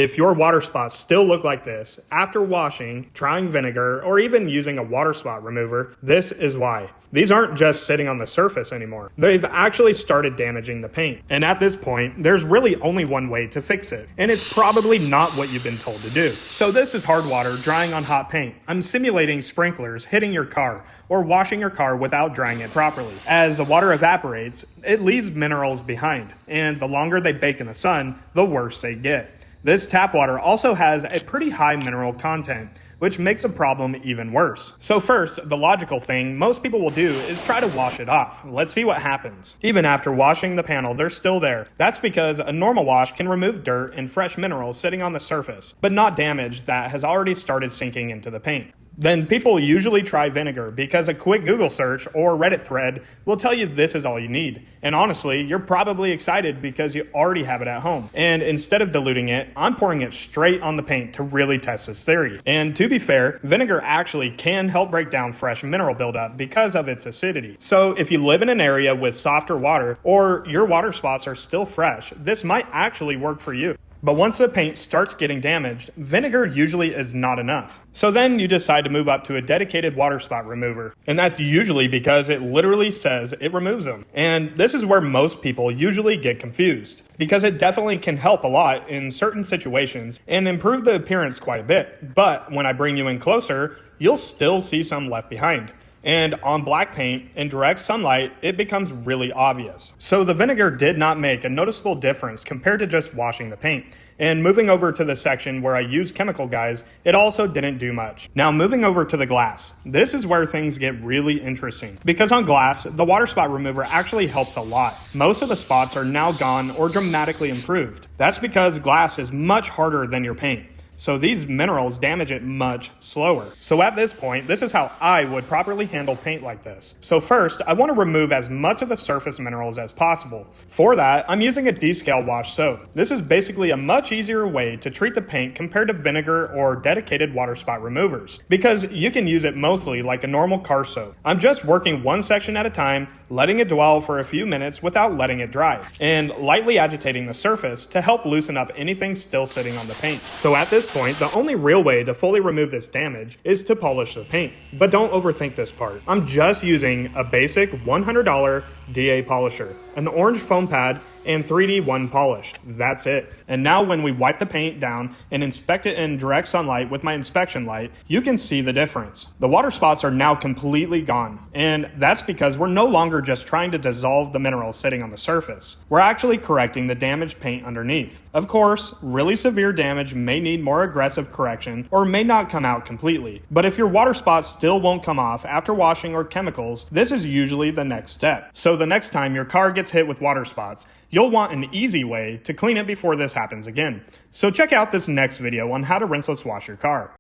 If your water spots still look like this after washing, trying vinegar, or even using a water spot remover, this is why. These aren't just sitting on the surface anymore. They've actually started damaging the paint. And at this point, there's really only one way to fix it. And it's probably not what you've been told to do. So this is hard water drying on hot paint. I'm simulating sprinklers hitting your car or washing your car without drying it properly. As the water evaporates, it leaves minerals behind. And the longer they bake in the sun, the worse they get. This tap water also has a pretty high mineral content, which makes the problem even worse. So first, the logical thing most people will do is try to wash it off. Let's see what happens. Even after washing the panel, they're still there. That's because a normal wash can remove dirt and fresh minerals sitting on the surface, but not damage that has already started sinking into the paint. Then people usually try vinegar because a quick Google search or Reddit thread will tell you this is all you need. And honestly, you're probably excited because you already have it at home. And instead of diluting it, I'm pouring it straight on the paint to really test this theory. And to be fair, vinegar actually can help break down fresh mineral buildup because of its acidity. So if you live in an area with softer water or your water spots are still fresh, this might actually work for you. But once the paint starts getting damaged, vinegar usually is not enough. So then you decide to move up to a dedicated water spot remover. And that's usually because it literally says it removes them. And this is where most people usually get confused, because it definitely can help a lot in certain situations and improve the appearance quite a bit. But when I bring you in closer, you'll still see some left behind. And on black paint in direct sunlight, it becomes really obvious. So the vinegar did not make a noticeable difference compared to just washing the paint. And moving over to the section where I use chemical guys, it also didn't do much. Now moving over to the glass, this is where things get really interesting. Because on glass, the water spot remover actually helps a lot. Most of the spots are now gone or dramatically improved. That's because glass is much harder than your paint. So these minerals damage it much slower. So at this point, this is how I would properly handle paint like this. So first, I want to remove as much of the surface minerals as possible. For that, I'm using a descale wash soap. This is basically a much easier way to treat the paint compared to vinegar or dedicated water spot removers, because you can use it mostly like a normal car soap. I'm just working one section at a time, letting it dwell for a few minutes without letting it dry, and lightly agitating the surface to help loosen up anything still sitting on the paint. So at this point, the only real way to fully remove this damage is to polish the paint. But don't overthink this part. I'm just using a basic $100 DA polisher, an orange foam pad, and 3D one polished. That's it. And now when we wipe the paint down and inspect it in direct sunlight with my inspection light, you can see the difference. The water spots are now completely gone. And that's because we're no longer just trying to dissolve the minerals sitting on the surface. We're actually correcting the damaged paint underneath. Of course, really severe damage may need more aggressive correction or may not come out completely. But if your water spots still won't come off after washing or chemicals, this is usually the next step. So the next time your car gets hit with water spots, you'll want an easy way to clean it before this happens again. So check out this next video on how to rinseless wash your car.